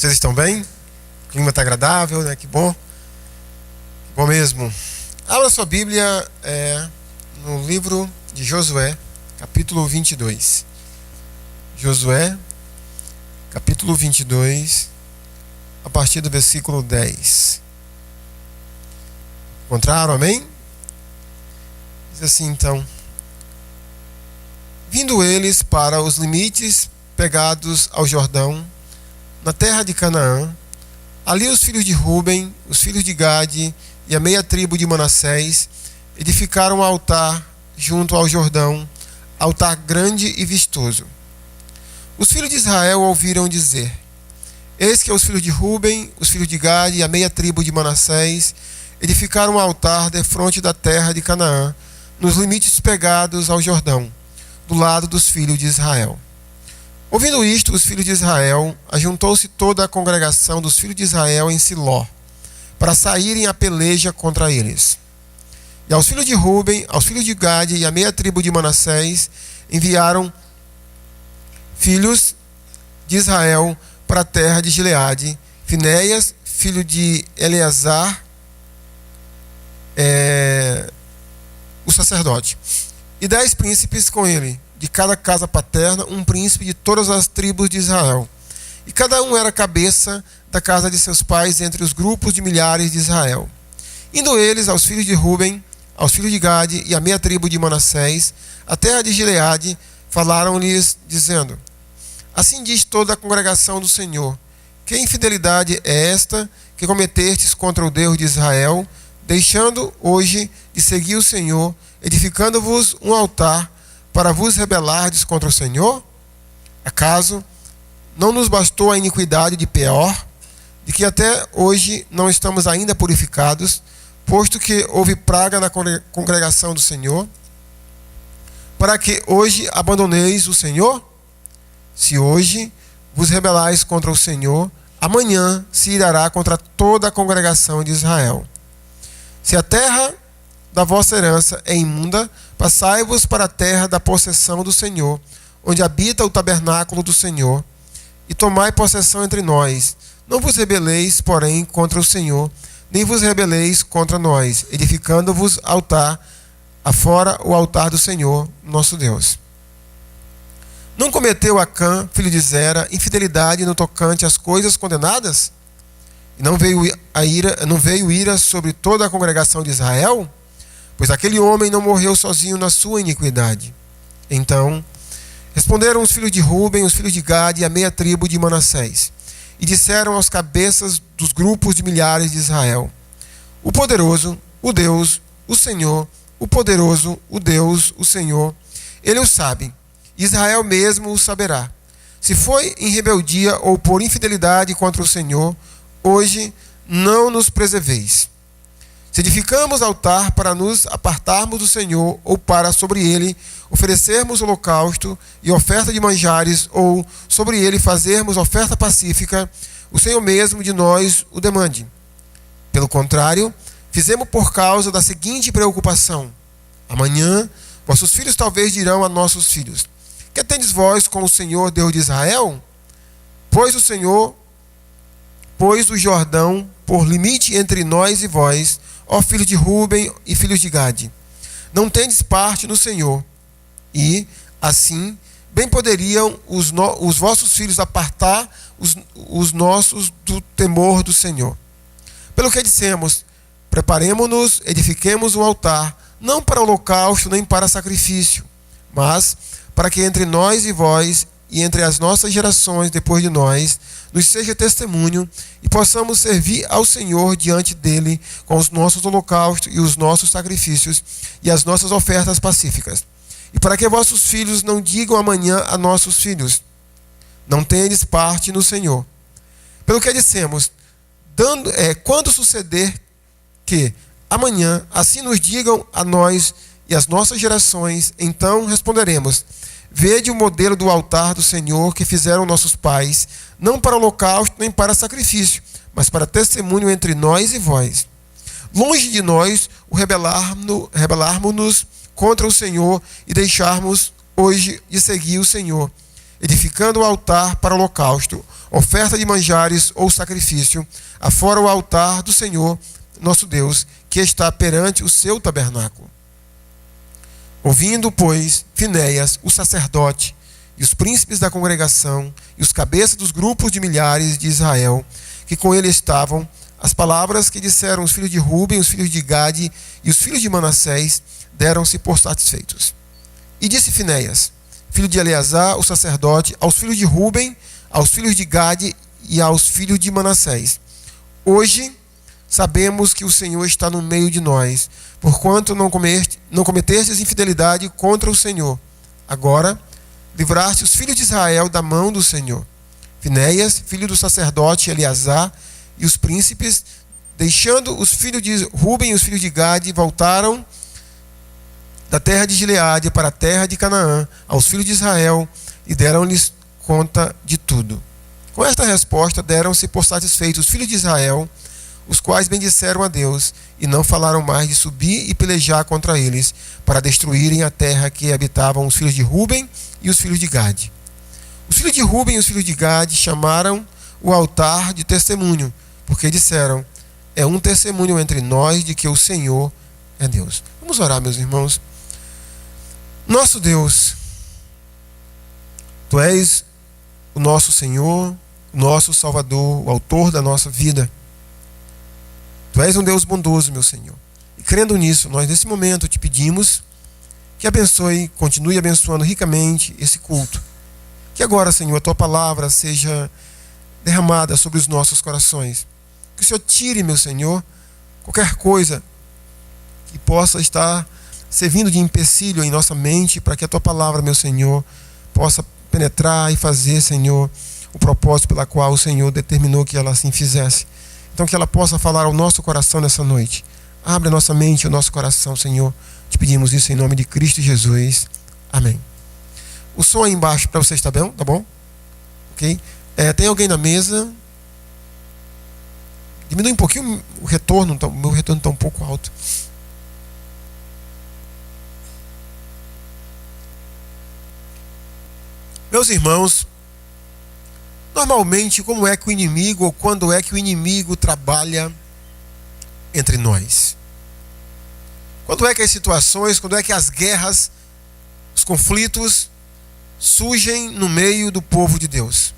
Vocês estão bem? O clima está agradável, né? Que bom. Que bom mesmo. Abra sua Bíblia no livro de Josué, capítulo 22. Josué, capítulo 22, a partir do versículo 10. Encontraram, amém? Diz assim então: vindo eles para os limites pegados ao Jordão, na terra de Canaã, ali os filhos de Ruben, os filhos de Gade e a meia tribo de Manassés edificaram um altar junto ao Jordão, altar grande e vistoso. Os filhos de Israel ouviram dizer: eis que os filhos de Ruben, os filhos de Gade e a meia tribo de Manassés edificaram um altar defronte da terra de Canaã, nos limites pegados ao Jordão, do lado dos filhos de Israel. Ouvindo isto, os filhos de Israel, ajuntou-se toda a congregação dos filhos de Israel em Siló, para saírem à peleja contra eles. E aos filhos de Ruben, aos filhos de Gade e à meia tribo de Manassés, enviaram filhos de Israel para a terra de Gileade, Finéias, filho de Eleazar, o sacerdote, e 10 príncipes com ele, de cada casa paterna, um príncipe de todas as tribos de Israel. E cada um era cabeça da casa de seus pais entre os grupos de milhares de Israel. Indo eles aos filhos de Ruben, aos filhos de Gade e à meia tribo de Manassés, a terra de Gileade, falaram-lhes, dizendo: assim diz toda a congregação do Senhor: que infidelidade é esta que cometestes contra o Deus de Israel, deixando hoje de seguir o Senhor, edificando-vos um altar para vos rebelardes contra o Senhor? Acaso não nos bastou a iniquidade de Peor, de que até hoje não estamos ainda purificados, posto que houve praga na congregação do Senhor, para que hoje abandoneis o Senhor? Se hoje vos rebelais contra o Senhor, amanhã se irá contra toda a congregação de Israel. Se a terra da vossa herança é imunda, passai-vos para a terra da possessão do Senhor, onde habita o tabernáculo do Senhor, e tomai possessão entre nós. Não vos rebeleis, porém, contra o Senhor, nem vos rebeleis contra nós, edificando-vos altar afora o altar do Senhor, nosso Deus. Não cometeu Acã, filho de Zera, infidelidade no tocante às coisas condenadas? E não veio ira sobre toda a congregação de Israel? Pois aquele homem não morreu sozinho na sua iniquidade. Então responderam os filhos de Ruben, os filhos de Gade e a meia tribo de Manassés, e disseram aos cabeças dos grupos de milhares de Israel: o poderoso, o Deus, o Senhor, o poderoso, o Deus, o Senhor, ele o sabe, Israel mesmo o saberá. Se foi em rebeldia ou por infidelidade contra o Senhor, hoje não nos preserveis. Se edificamos altar para nos apartarmos do Senhor, ou para sobre ele oferecermos holocausto e oferta de manjares, ou sobre ele fazermos oferta pacífica, o Senhor mesmo de nós o demande. Pelo contrário, fizemos por causa da seguinte preocupação: amanhã vossos filhos talvez dirão a nossos filhos: que tendes vós com o Senhor Deus de Israel? Pois o Senhor pôs o Jordão por limite entre nós e vós, ó filhos de Ruben e filhos de Gade. Não tendes parte no Senhor. E, assim, bem poderiam os vossos filhos apartar os nossos do temor do Senhor. Pelo que dissemos: preparemo-nos, edifiquemos um altar, não para holocausto nem para sacrifício, mas para que entre nós e vós, e entre as nossas gerações depois de nós, nos seja testemunho, e possamos servir ao Senhor diante dele com os nossos holocaustos e os nossos sacrifícios e as nossas ofertas pacíficas. E para que vossos filhos não digam amanhã a nossos filhos: não tendes parte no Senhor. Pelo que dissemos: quando suceder que amanhã assim nos digam a nós e as nossas gerações, então responderemos: vede o modelo do altar do Senhor que fizeram nossos pais, não para holocausto nem para sacrifício, mas para testemunho entre nós e vós. Longe de nós o rebelarmos-nos contra o Senhor e deixarmos hoje de seguir o Senhor, edificando o altar para holocausto, oferta de manjares ou sacrifício, afora o altar do Senhor, nosso Deus, que está perante o seu tabernáculo. Ouvindo, pois, Finéias, o sacerdote, e os príncipes da congregação, e os cabeças dos grupos de milhares de Israel, que com ele estavam, as palavras que disseram os filhos de Ruben, os filhos de Gade e os filhos de Manassés, deram-se por satisfeitos. E disse Finéias, filho de Eleazar, o sacerdote, aos filhos de Ruben, aos filhos de Gade e aos filhos de Manassés: hoje sabemos que o Senhor está no meio de nós, porquanto não cometestes infidelidade contra o Senhor. Agora, livraste os filhos de Israel da mão do Senhor. Finéias, filho do sacerdote Eleazar, e os príncipes, deixando os filhos de Ruben e os filhos de Gade, voltaram da terra de Gileade para a terra de Canaã, aos filhos de Israel, e deram-lhes conta de tudo. Com esta resposta, deram-se por satisfeitos os filhos de Israel, os quais bendisseram a Deus, e não falaram mais de subir e pelejar contra eles, para destruírem a terra que habitavam os filhos de Ruben e os filhos de Gade. Os filhos de Ruben e os filhos de Gade chamaram o altar de testemunho, porque disseram: é um testemunho entre nós de que o Senhor é Deus. Vamos orar, meus irmãos. Nosso Deus, Tu és o nosso Senhor, o nosso Salvador, o autor da nossa vida. Tu és um Deus bondoso, meu Senhor. E crendo nisso, nós nesse momento te pedimos que abençoe, continue abençoando ricamente esse culto. Que agora, Senhor, a Tua palavra seja derramada sobre os nossos corações. Que o Senhor tire, meu Senhor, qualquer coisa que possa estar servindo de empecilho em nossa mente, para que a Tua palavra, meu Senhor, possa penetrar e fazer, Senhor, o propósito pela qual o Senhor determinou que ela assim fizesse. Então que ela possa falar ao nosso coração nessa noite. Abre a nossa mente e o nosso coração, Senhor. Te pedimos isso em nome de Cristo Jesus. Amém. O som aí embaixo para você está bem? Tá bom? Ok? Tem alguém na mesa? Diminui um pouquinho o retorno, o meu retorno está um pouco alto. Meus irmãos, normalmente, como é que o inimigo, ou quando é que o inimigo trabalha entre nós? Quando é que as situações, quando é que as guerras, os conflitos surgem no meio do povo de Deus?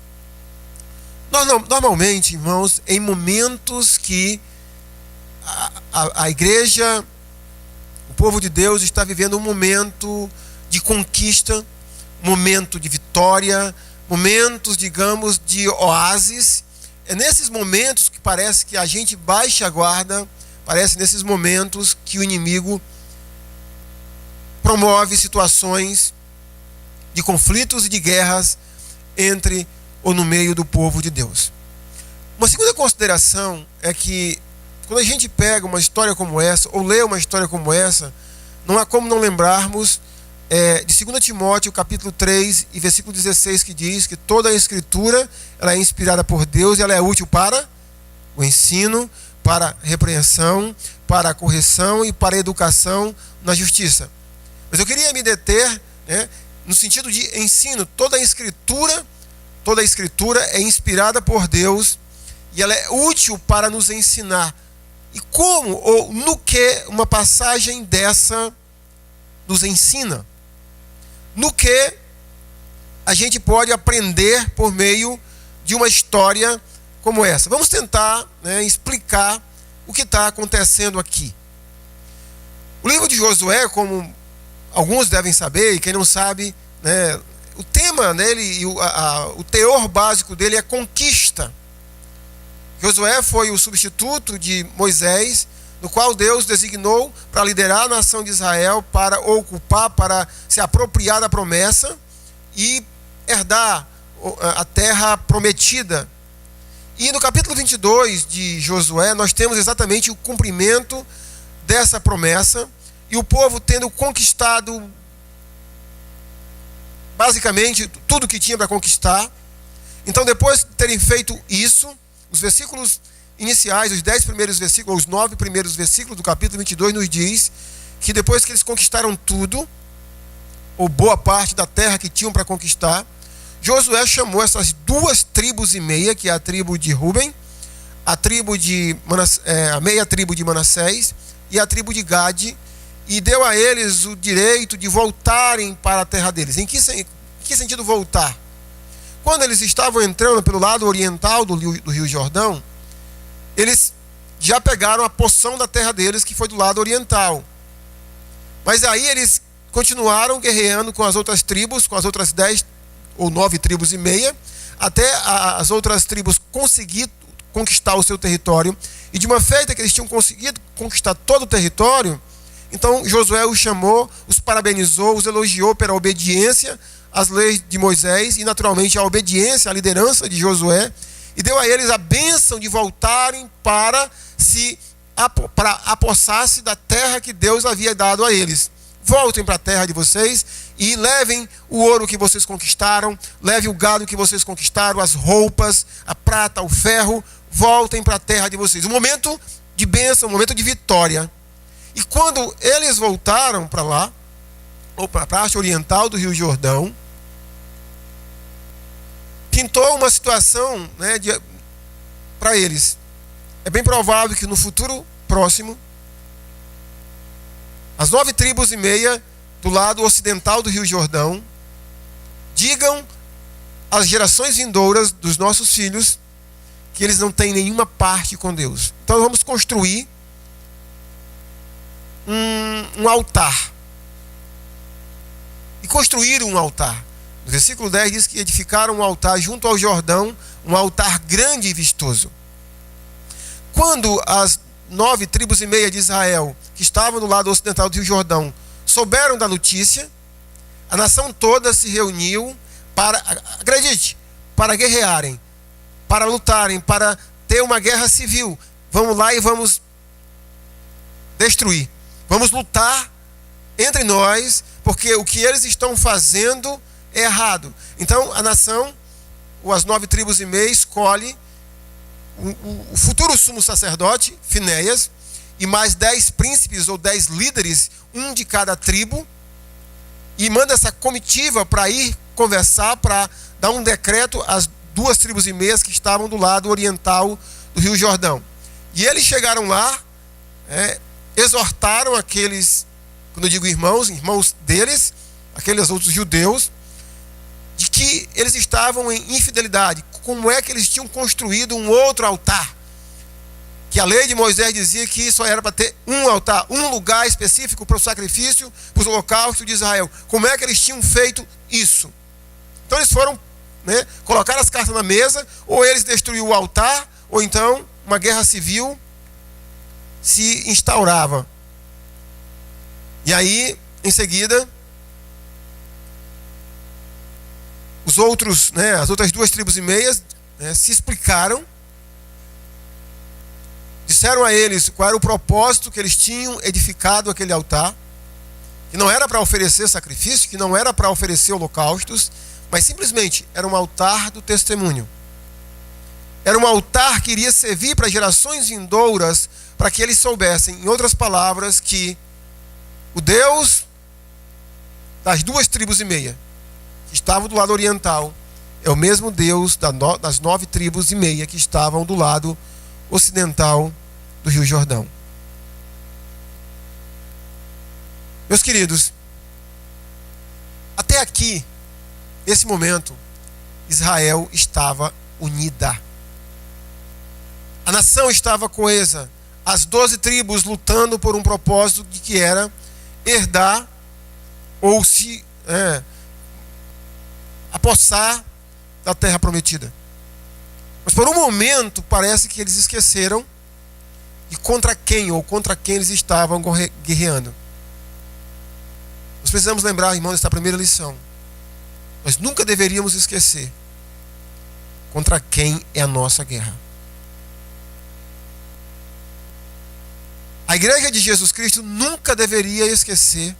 Normalmente, irmãos, em momentos que a igreja, o povo de Deus está vivendo um momento de conquista, um momento de vitória, momentos, digamos, de oásis. É nesses momentos que parece que a gente baixa a guarda, parece nesses momentos que o inimigo promove situações de conflitos e de guerras entre ou no meio do povo de Deus. Uma segunda consideração é que quando a gente pega uma história como essa, ou lê uma história como essa, não há como não lembrarmos de 2 Timóteo capítulo 3 e versículo 16, que diz que toda a escritura ela é inspirada por Deus e ela é útil para o ensino, para a repreensão, para a correção e para a educação na justiça. Mas eu queria me deter, no sentido de ensino. Toda a escritura é inspirada por Deus e ela é útil para nos ensinar. E como ou no que uma passagem dessa nos ensina? No que a gente pode aprender por meio de uma história como essa? Vamos tentar explicar o que está acontecendo aqui. O livro de Josué, como alguns devem saber, e quem não sabe, o tema dele e o teor básico dele é conquista. Josué foi o substituto de Moisés, no qual Deus designou para liderar a nação de Israel, para ocupar, para se apropriar da promessa e herdar a terra prometida. E no capítulo 22 de Josué, nós temos exatamente o cumprimento dessa promessa, e o povo tendo conquistado basicamente tudo que tinha para conquistar. Então, depois de terem feito isso, os versículos iniciais, os 10 primeiros versículos, os 9 primeiros versículos do capítulo 22 nos diz que depois que eles conquistaram tudo, ou boa parte da terra que tinham para conquistar, Josué chamou essas 2 tribos e meia, que é a tribo de Ruben, a meia tribo de Manassés e a tribo de Gade, e deu a eles o direito de voltarem para a terra deles. Em que sentido voltar? Quando eles estavam entrando pelo lado oriental do Rio Jordão, eles já pegaram a porção da terra deles, que foi do lado oriental. Mas aí eles continuaram guerreando com as outras tribos, com as outras 10 ou 9 tribos e meia, até as outras tribos conseguir conquistar o seu território. E de uma feita que eles tinham conseguido conquistar todo o território, então Josué os chamou, os parabenizou, os elogiou pela obediência às leis de Moisés e naturalmente a obediência à liderança de Josué, e deu a eles a bênção de voltarem para apossar-se da terra que Deus havia dado a eles. Voltem para a terra de vocês e levem o ouro que vocês conquistaram, levem o gado que vocês conquistaram, as roupas, a prata, o ferro, voltem para a terra de vocês. Um momento de bênção, um momento de vitória. E quando eles voltaram para lá, ou para a parte oriental do Rio Jordão, pintou uma situação, né, para eles. É bem provável que no futuro próximo, as 9 tribos e meia do lado ocidental do Rio Jordão digam às gerações vindouras dos nossos filhos que eles não têm nenhuma parte com Deus. Então vamos construir um altar. E construíram um altar. No versículo 10 diz que edificaram um altar junto ao Jordão, um altar grande e vistoso. Quando as 9 tribos e meia de Israel, que estavam do lado ocidental do Rio Jordão, souberam da notícia, a nação toda se reuniu para, acredite, para guerrearem, para lutarem, para ter uma guerra civil. Vamos lá e vamos destruir. Vamos lutar entre nós, porque o que eles estão fazendo é errado. Então a nação, ou as 9 tribos e meia, escolhe o futuro sumo sacerdote, Finéias, e mais 10 príncipes ou 10 líderes, um de cada tribo, e manda essa comitiva para ir conversar, para dar um decreto às 2 tribos e meias que estavam do lado oriental do Rio Jordão. E eles chegaram lá, exortaram aqueles, quando eu digo irmãos deles, aqueles outros judeus, de que eles estavam em infidelidade. Como é que eles tinham construído um outro altar? Que a lei de Moisés dizia que só era para ter um altar, um lugar específico para o sacrifício, para os holocaustos de Israel. Como é que eles tinham feito isso? Então eles foram, colocar as cartas na mesa, ou eles destruíram o altar, ou então uma guerra civil se instaurava. E aí, em seguida, os outros, as outras 2 tribos e meias, se explicaram, disseram a eles qual era o propósito que eles tinham edificado aquele altar, que não era para oferecer sacrifício, que não era para oferecer holocaustos, mas simplesmente era um altar do testemunho. Era um altar que iria servir para gerações vindouras, para que eles soubessem, em outras palavras, que o Deus das 2 tribos e meia, que estavam do lado oriental, é o mesmo Deus das 9 tribos e meia que estavam do lado ocidental do Rio Jordão. Meus queridos, até aqui, nesse momento, Israel estava unida. A nação estava coesa. As 12 tribos lutando por um propósito de que era herdar ou se apossar da terra prometida. Mas por um momento parece que eles esqueceram de contra quem eles estavam guerreando. Nós precisamos lembrar, irmãos, dessa primeira lição. Nós nunca deveríamos esquecer contra quem é a nossa guerra. A igreja de Jesus Cristo nunca deveria esquecer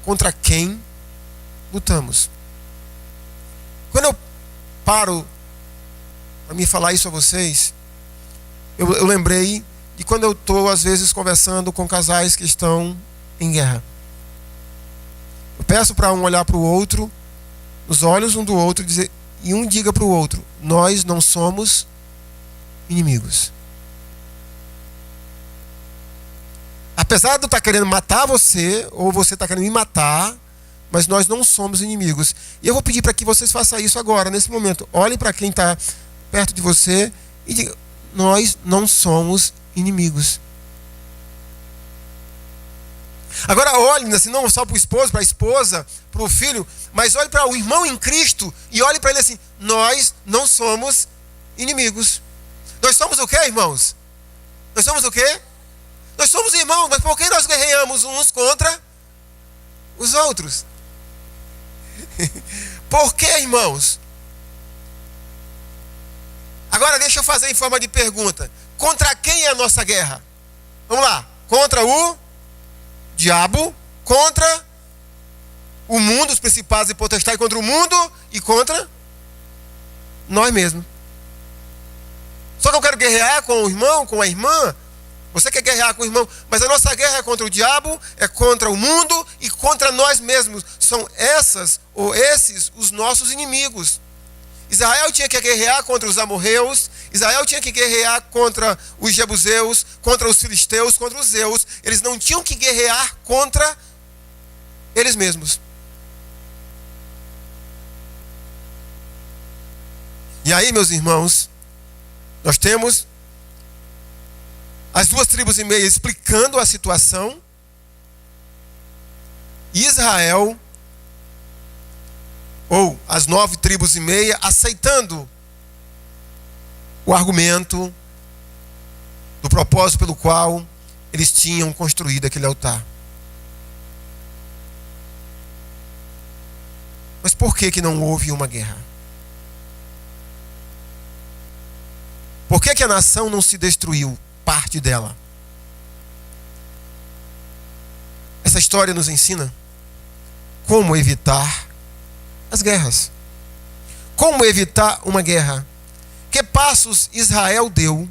contra quem lutamos. Quando eu paro para me falar isso a vocês, eu lembrei de quando eu estou, às vezes, conversando com casais que estão em guerra. Eu peço para um olhar para o outro nos olhos um do outro e um diga para o outro: nós não somos inimigos. Apesar de eu estar querendo matar você, ou você está querendo me matar, mas nós não somos inimigos. E eu vou pedir para que vocês façam isso agora, nesse momento. Olhem para quem está perto de você e digam: nós não somos inimigos. Agora olhem, assim, não só para o esposo, para a esposa, para o filho, mas olhe para o irmão em Cristo e olhe para ele assim: nós não somos inimigos. Nós somos o quê, irmãos? Nós somos o quê? Nós somos irmãos, mas por que nós guerreamos uns contra os outros? Por que, irmãos? Agora deixa eu fazer em forma de pergunta: contra quem é a nossa guerra? Vamos lá. Contra o diabo, contra o mundo, os principados e potestades, contra o mundo e contra nós mesmos. Só que eu quero guerrear com o irmão, com a irmã. Você quer guerrear com o irmão, mas a nossa guerra é contra o diabo, é contra o mundo e contra nós mesmos. São essas ou esses os nossos inimigos. Israel tinha que guerrear contra os amorreus, Israel tinha que guerrear contra os jebuseus, contra os filisteus, contra os zeus. Eles não tinham que guerrear contra eles mesmos. E aí, meus irmãos, nós temos as 2 tribos e meia explicando a situação, Israel, ou as 9 tribos e meia, aceitando o argumento do propósito pelo qual eles tinham construído aquele altar. Mas por que não houve uma guerra? Por que a nação não se destruiu, parte dela? Essa história nos ensina como evitar as guerras. Como evitar uma guerra? Que passos Israel deu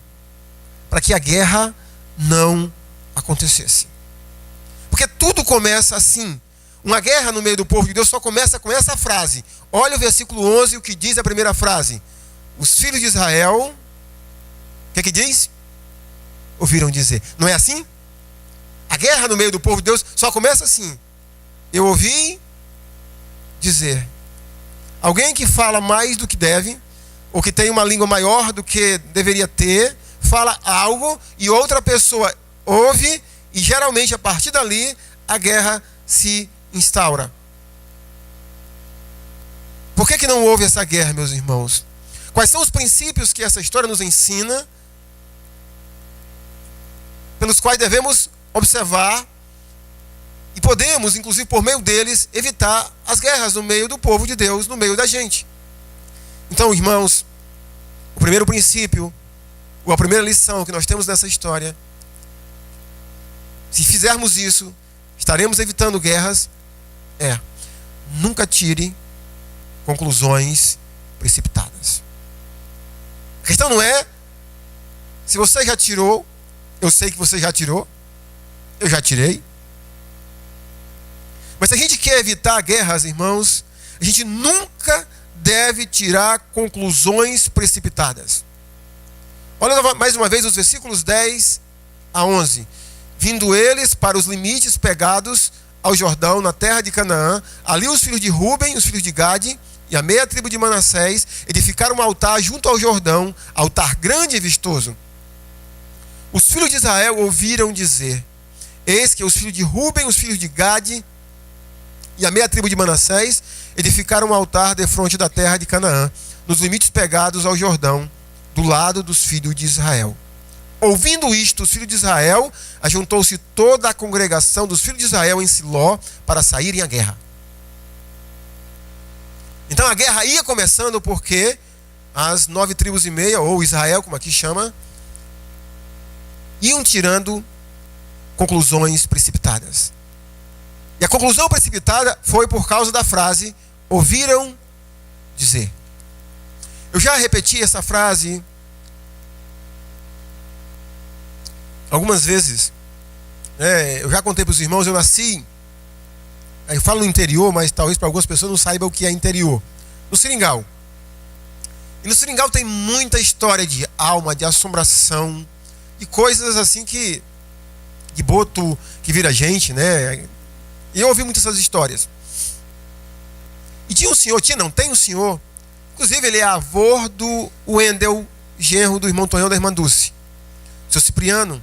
para que a guerra não acontecesse? Porque tudo começa assim. Uma guerra no meio do povo de Deus só começa com essa frase. Olha o versículo 11, o que diz a primeira frase. Os filhos de Israel, o que diz? Ouviram dizer. Não é assim? A guerra no meio do povo de Deus só começa assim. Eu ouvi dizer. Alguém que fala mais do que deve, ou que tem uma língua maior do que deveria ter, fala algo e outra pessoa ouve, e geralmente a partir dali a guerra se instaura. Por que não houve essa guerra, meus irmãos? Quais são os princípios que essa história nos ensina, pelos quais devemos observar e podemos, inclusive por meio deles, evitar as guerras no meio do povo de Deus, no meio da gente? Então, irmãos, o primeiro princípio, ou a primeira lição que nós temos nessa história, se fizermos isso, estaremos evitando guerras, nunca tire conclusões precipitadas. A questão não é se você já tirou. Eu sei que você já tirou, eu já tirei. Mas se a gente quer evitar guerras, irmãos, a gente nunca deve tirar conclusões precipitadas. Olha mais uma vez os versículos 10 a 11. Vindo eles para os limites pegados ao Jordão, na terra de Canaã, ali os filhos de Ruben, os filhos de Gade e a meia tribo de Manassés edificaram um altar junto ao Jordão, altar grande e vistoso. Os filhos de Israel ouviram dizer: eis que os filhos de Ruben, os filhos de Gade e a meia tribo de Manassés edificaram um altar defronte da terra de Canaã, nos limites pegados ao Jordão, do lado dos filhos de Israel. Ouvindo isto, os filhos de Israel, ajuntou-se toda a congregação dos filhos de Israel em Siló para saírem à guerra. Então a guerra ia começando porque as 9 tribos e meia, ou Israel, como aqui chama, iam tirando conclusões precipitadas. E a conclusão precipitada foi por causa da frase: ouviram dizer. Eu já repeti essa frase algumas vezes. Eu já contei para os irmãos, eu nasci, eu falo no interior, mas talvez para algumas pessoas não saibam o que é interior. no seringal. E no seringal tem muita história de alma, de assombração, de coisas assim que boto que vira gente, né? E eu ouvi muitas essas histórias. E tinha um senhor, tem um senhor, inclusive ele é avô do Wendel, genro do irmão Tonhão da irmã Dulce, seu Cipriano,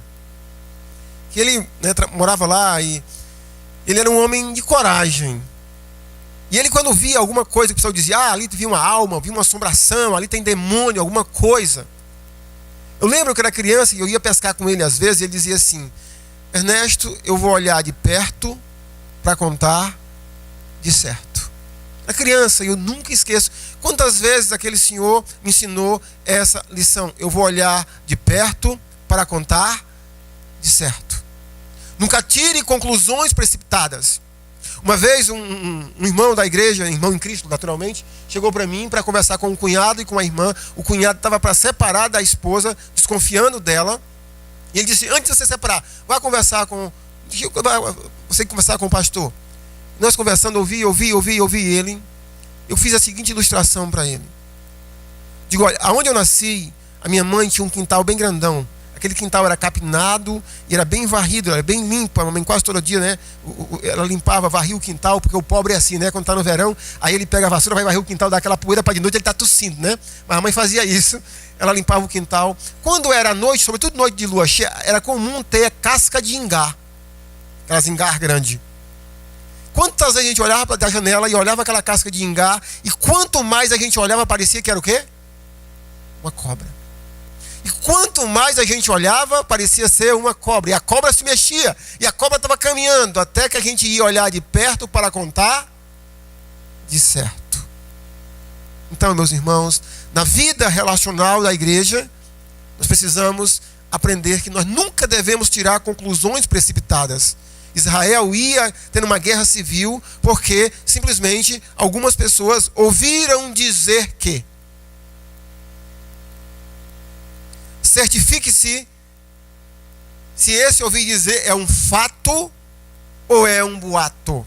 que ele, né, morava lá e ele era um homem de coragem. E ele, quando via alguma coisa que o pessoal dizia, ali vi uma alma, vi uma assombração, ali tem demônio, alguma coisa. Eu lembro que eu era criança e eu ia pescar com ele às vezes, e ele dizia assim: Ernesto, eu vou olhar de perto para contar de certo. Era criança e eu nunca esqueço quantas vezes aquele senhor me ensinou essa lição. Eu vou olhar de perto para contar de certo. Nunca tire conclusões precipitadas. Uma vez um irmão da igreja, irmão em Cristo naturalmente, chegou para mim para conversar com o cunhado e com a irmã. O cunhado estava para separar da esposa, desconfiando dela. E ele disse: antes de você separar, vai conversar com... Você tem que conversar com o pastor. Nós conversando, ouvi ele. Eu fiz a seguinte ilustração para ele. Digo: olha, aonde eu nasci, a minha mãe tinha um quintal bem grandão. Aquele quintal era capinado e era bem varrido, era bem limpo. A mamãe quase todo dia, né? Ela limpava, varria o quintal, porque o pobre é assim, né? Quando está no verão, aí ele pega a vassoura, vai varrer o quintal, dá aquela poeira para de noite ele está tossindo, né? Mas a mãe fazia isso, ela limpava o quintal. Quando era noite, sobretudo noite de lua cheia, era comum ter casca de ingá, aquelas ingá grandes. Quantas vezes a gente olhava da janela e olhava aquela casca de ingá, e quanto mais a gente olhava, parecia que era o quê? Uma cobra. E quanto mais a gente olhava, parecia ser uma cobra. E a cobra se mexia. E a cobra estava caminhando. Até que a gente ia olhar de perto para contar de certo. Então, meus irmãos, na vida relacional da igreja, nós precisamos aprender que nós nunca devemos tirar conclusões precipitadas. Israel ia tendo uma guerra civil porque simplesmente algumas pessoas ouviram dizer que. Certifique-se se esse ouvir dizer é um fato ou é um boato.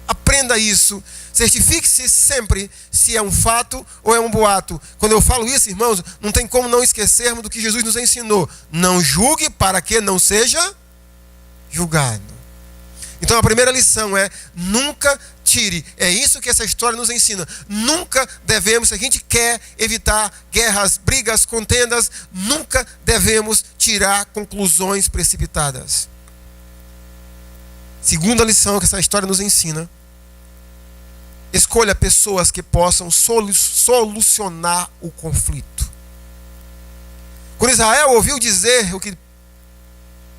Aprenda isso. Certifique-se sempre se é um fato ou é um boato. Quando eu falo isso, irmãos, não tem como não esquecermos do que Jesus nos ensinou. Não julgue para que não seja julgado. Então a primeira lição é: nunca tire. É isso que essa história nos ensina. Nunca devemos, se a gente quer evitar guerras, brigas, contendas, nunca devemos tirar conclusões precipitadas. Segunda lição que essa história nos ensina: escolha pessoas que possam solucionar o conflito. Quando Israel ouviu dizer o que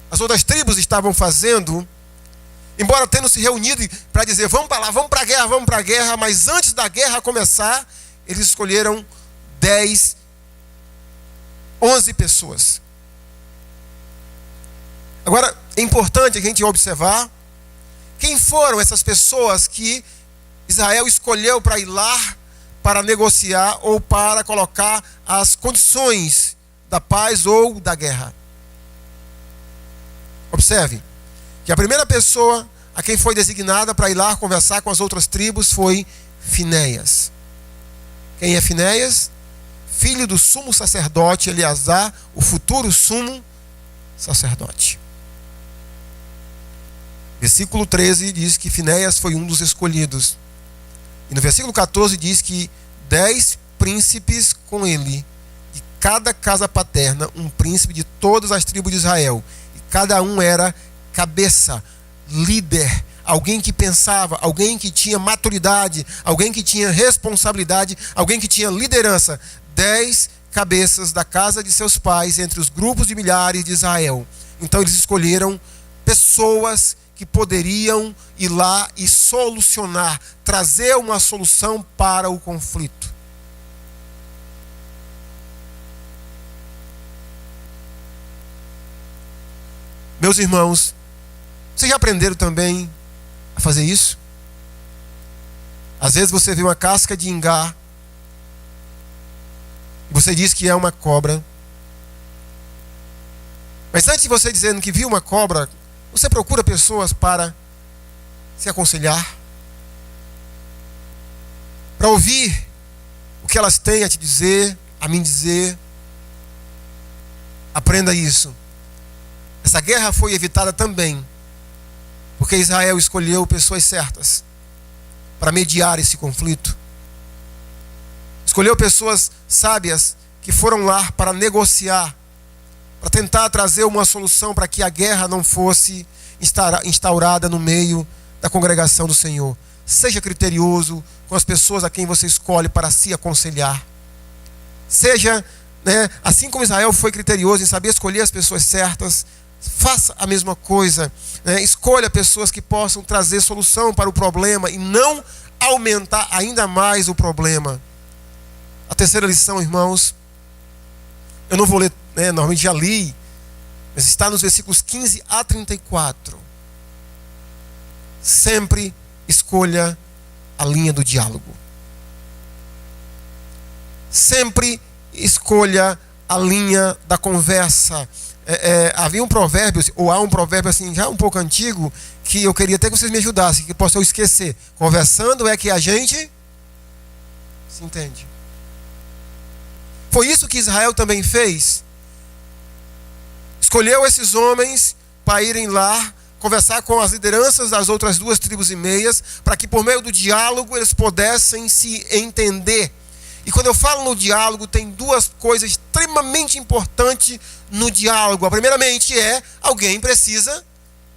as outras tribos estavam fazendo, embora tendo se reunido para dizer: vamos para lá, vamos para a guerra, mas antes da guerra começar, eles escolheram 11 pessoas. Agora, é importante a gente observar quem foram essas pessoas que Israel escolheu para ir lá para negociar ou para colocar as condições da paz ou da guerra. Observe que a primeira pessoa a quem foi designada para ir lá conversar com as outras tribos foi Finéias. Quem é Finéias? Filho do sumo sacerdote Eleazar, o futuro sumo sacerdote. Versículo 13 diz que Finéias foi um dos escolhidos. E no versículo 14 diz que 10 príncipes com ele, de cada casa paterna, um príncipe de todas as tribos de Israel. E cada um era cabeça, líder, alguém que pensava, alguém que tinha maturidade, alguém que tinha responsabilidade, alguém que tinha liderança. 10 cabeças da casa de seus pais entre os grupos de milhares de Israel. Então eles escolheram pessoas que poderiam ir lá e solucionar, trazer uma solução para o conflito. Meus irmãos, vocês já aprenderam também a fazer isso? Às vezes você vê uma casca de ingá, você diz que é uma cobra. Mas antes de você dizendo que viu uma cobra, você procura pessoas para se aconselhar. para ouvir o que elas têm a te dizer, a mim dizer. Aprenda isso. Essa guerra foi evitada também porque Israel escolheu pessoas certas para mediar esse conflito. Escolheu pessoas sábias que foram lá para negociar, para tentar trazer uma solução para que a guerra não fosse instaurada no meio da congregação do Senhor. Seja criterioso com as pessoas a quem você escolhe para se aconselhar. Seja, assim como Israel foi criterioso em saber escolher as pessoas certas, faça a mesma coisa. Escolha pessoas que possam trazer solução para o problema e não aumentar ainda mais o problema. A terceira lição, irmãos, eu não vou ler, normalmente já li, mas está nos versículos 15 a 34. Sempre escolha a linha do diálogo. Sempre escolha a linha da conversa. Havia um provérbio, ou há um provérbio assim, já um pouco antigo, que eu queria até que vocês me ajudassem, que posso eu esquecer. Conversando é que a gente se entende. Foi isso que Israel também fez. Escolheu esses homens para irem lá conversar com as lideranças das outras 2 tribos e meias, para que por meio do diálogo eles pudessem se entender. E quando eu falo no diálogo, tem 2 coisas extremamente importantes no diálogo. A primeiramente alguém precisa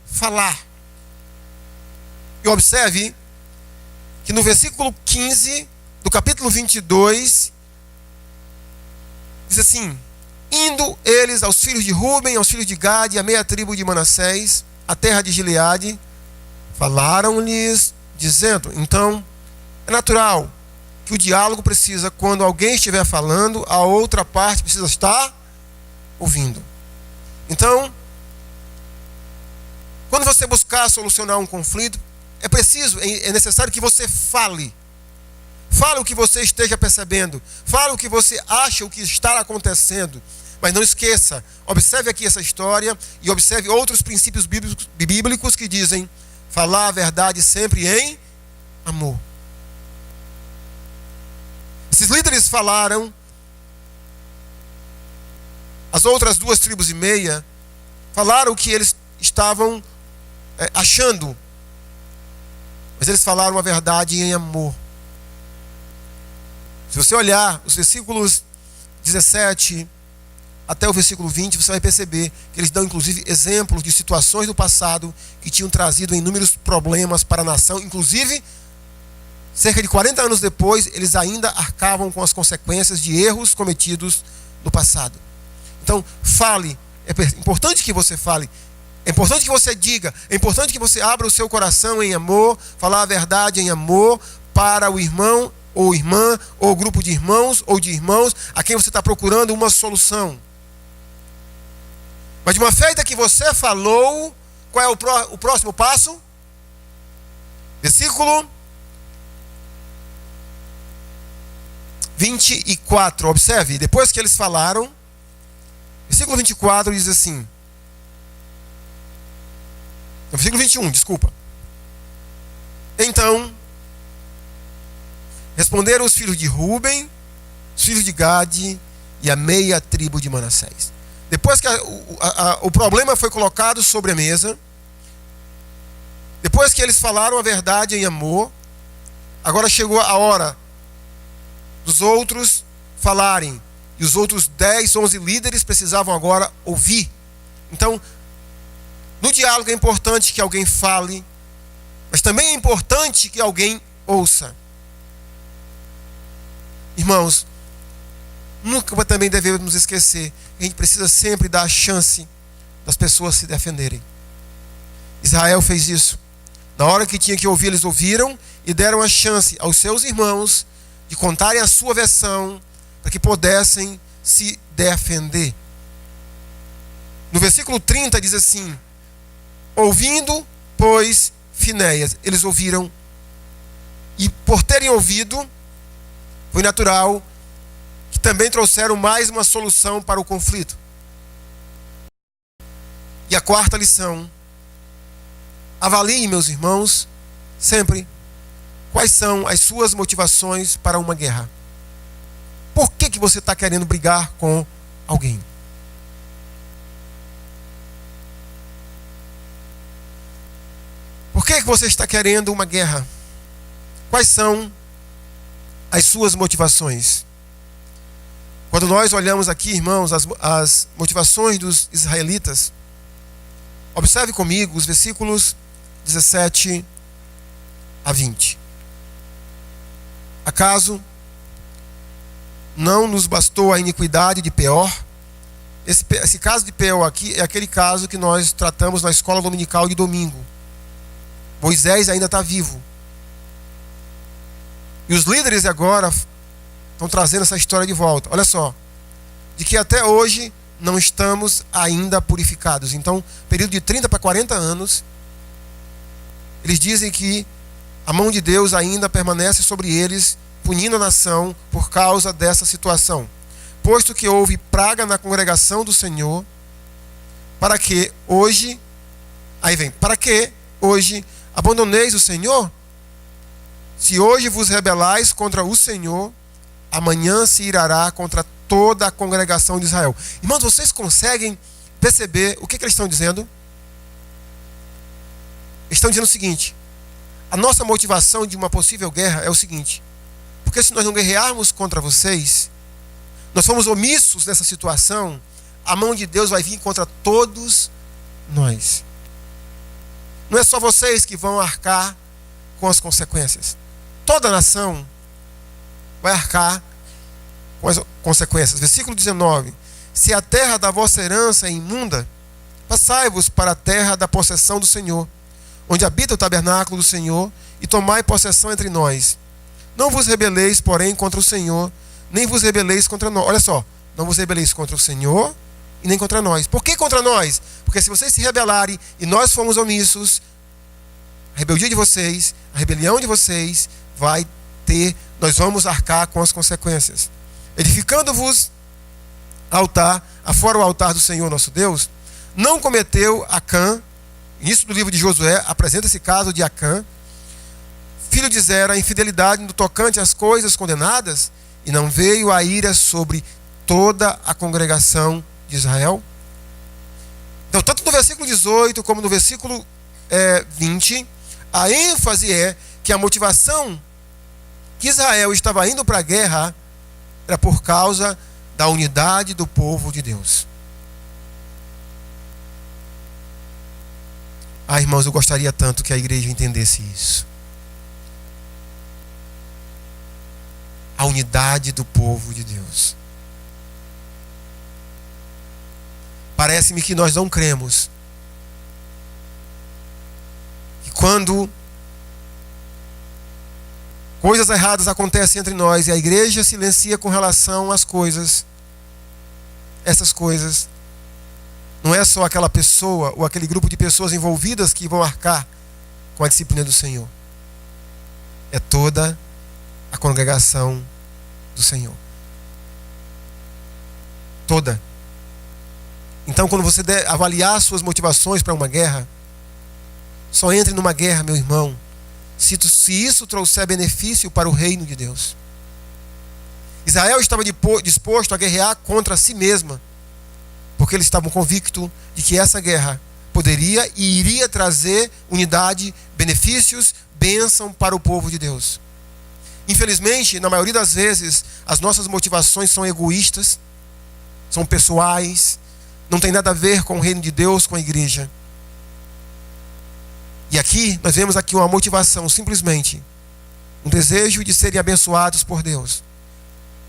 falar. E observe que no versículo 15 do capítulo 22, diz assim: indo eles aos filhos de Ruben, aos filhos de Gade, a meia tribo de Manassés, a terra de Gileade, falaram-lhes, dizendo. Então, é natural que o diálogo precisa, quando alguém estiver falando, a outra parte precisa estar ouvindo. Então, quando você buscar solucionar um conflito, é necessário que você fale. Fale o que você esteja percebendo. Fale o que você acha, o que está acontecendo. Mas não esqueça, observe aqui essa história e observe outros princípios bíblicos que dizem: falar a verdade sempre em amor. Esses líderes falaram, as outras 2 tribos e meia falaram o que eles estavam achando, mas eles falaram a verdade em amor. Se você olhar os versículos 17 até o versículo 20, você vai perceber que eles dão inclusive exemplos de situações do passado que tinham trazido inúmeros problemas para a nação. Inclusive, cerca de 40 anos depois, eles ainda arcavam com as consequências de erros cometidos no passado. Então, fale. É importante que você fale. É importante que você diga. É importante que você abra o seu coração em amor, falar a verdade em amor para o irmão ou irmã, ou grupo de irmãos ou de irmãos a quem você está procurando uma solução. Mas de uma feita que você falou, qual é o próximo passo? Versículo 24, observe, depois que eles falaram, versículo 24 diz assim, versículo 21, desculpa. Então, responderam os filhos de Ruben, os filhos de Gade e a meia tribo de Manassés. Depois que o problema foi colocado sobre a mesa, depois que eles falaram a verdade em amor, agora chegou a hora dos outros falarem. E os outros 10, 11 líderes precisavam agora ouvir. Então, no diálogo é importante que alguém fale, mas também é importante que alguém ouça. Irmãos, nunca também devemos esquecer que a gente precisa sempre dar a chance das pessoas se defenderem. Israel fez isso. Na hora que tinha que ouvir, eles ouviram e deram a chance aos seus irmãos de contarem a sua versão para que pudessem se defender. No versículo 30 diz assim: ouvindo, pois, Finéias, eles ouviram, e por terem ouvido, foi natural que também trouxeram mais uma solução para o conflito. E a quarta lição: avalie, meus irmãos, sempre Quais são as suas motivações para uma guerra? Por que você está querendo brigar com alguém? Por que você está querendo uma guerra? Quais são as suas motivações? Quando nós olhamos aqui, irmãos, as motivações dos israelitas, observe comigo os versículos 17 a 20. Acaso não nos bastou a iniquidade de Peor? Esse caso de Peor aqui é aquele caso que nós tratamos na escola dominical de domingo. Moisés ainda está vivo. E os líderes agora estão trazendo essa história de volta. Olha só. De que até hoje não estamos ainda purificados. Então, período de 30 para 40 anos, eles dizem que a mão de Deus ainda permanece sobre eles, punindo a nação por causa dessa situação. Posto que houve praga na congregação do Senhor, para que hoje abandoneis o Senhor? Se hoje vos rebelais contra o Senhor, amanhã se irará contra toda a congregação de Israel. Irmãos, vocês conseguem perceber o que eles estão dizendo? Eles estão dizendo o seguinte: a nossa motivação de uma possível guerra é o seguinte: porque se nós não guerrearmos contra vocês, nós fomos omissos nessa situação, a mão de Deus vai vir contra todos nós. Não é só vocês que vão arcar com as consequências. Toda a nação vai arcar com as consequências. Versículo 19. Se a terra da vossa herança é imunda, passai-vos para a terra da possessão do Senhor, onde habita o tabernáculo do Senhor, e tomai possessão entre nós. Não vos rebeleis, porém, contra o Senhor, nem vos rebeleis contra nós. Olha só, não vos rebeleis contra o Senhor e nem contra nós. Por que contra nós? Porque se vocês se rebelarem e nós formos omissos, a rebeldia de vocês, a rebelião de vocês nós vamos arcar com as consequências. Edificando-vos altar, afora o altar do Senhor nosso Deus, não cometeu Acã, início do livro de Josué, apresenta esse caso de Acã, filho de Zera, a infidelidade no tocante às coisas condenadas, e não veio a ira sobre toda a congregação de Israel? Então, tanto no versículo 18 como no versículo 20, a ênfase é que a motivação que Israel estava indo para a guerra era por causa da unidade do povo de Deus. Irmãos, eu gostaria tanto que a igreja entendesse isso. A unidade do povo de Deus. Parece-me que nós não cremos que quando coisas erradas acontecem entre nós e a igreja silencia com relação às coisas, essas coisas, não é só aquela pessoa ou aquele grupo de pessoas envolvidas que vão arcar com a disciplina do Senhor. É toda a congregação do Senhor. Toda. Então, quando você avaliar suas motivações para uma guerra, só entre numa guerra, meu irmão, se isso trouxer benefício para o reino de Deus. Israel estava disposto a guerrear contra si mesma, porque eles estavam convictos de que essa guerra poderia e iria trazer unidade, benefícios, bênção para o povo de Deus. Infelizmente, na maioria das vezes, as nossas motivações são egoístas, são pessoais, não tem nada a ver com o reino de Deus, com a igreja. E aqui, nós vemos aqui uma motivação, simplesmente um desejo de serem abençoados por Deus.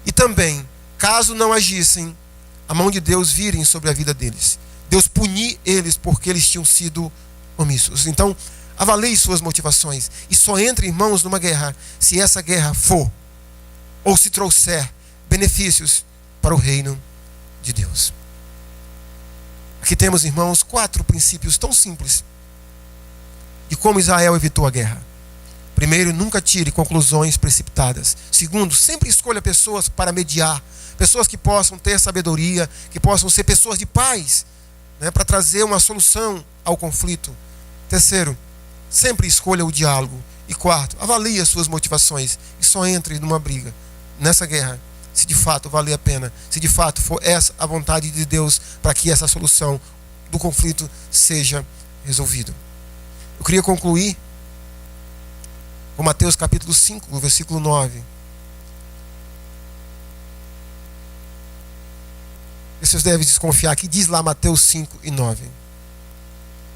E também, caso não agissem, a mão de Deus virem sobre a vida deles. Deus punir eles porque eles tinham sido omissos. Então, avalie suas motivações. E só entre, irmãos, numa guerra se essa guerra for ou se trouxer benefícios para o reino de Deus. Aqui temos, irmãos, 4 princípios tão simples de como Israel evitou a guerra. Primeiro, nunca tire conclusões precipitadas. Segundo, sempre escolha pessoas para mediar, pessoas que possam ter sabedoria, que possam ser pessoas de paz, para trazer uma solução ao conflito. Terceiro, sempre escolha o diálogo. E quarto, avalie as suas motivações e só entre numa briga, nessa guerra, se de fato valer a pena, se de fato for essa a vontade de Deus para que essa solução do conflito seja resolvida. Eu queria concluir com Mateus capítulo 5, versículo 9. Vocês devem desconfiar que diz lá Mateus 5 e 9.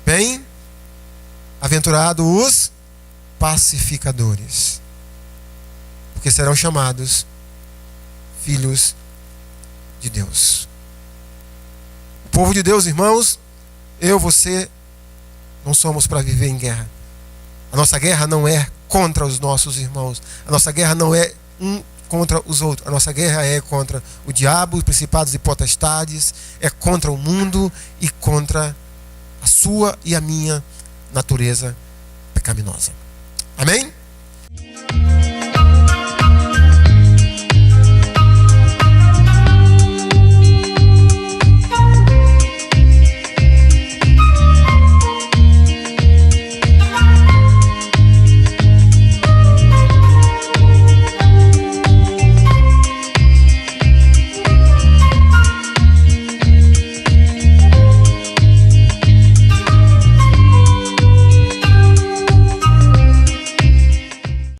Bem-aventurados os pacificadores, porque serão chamados filhos de Deus. O povo de Deus, irmãos, eu, você, não somos para viver em guerra. A nossa guerra não é contra os nossos irmãos. A nossa guerra não é um contra os outros. A nossa guerra é contra o diabo, os principados e potestades, é contra o mundo e contra a sua e a minha natureza pecaminosa. Amém?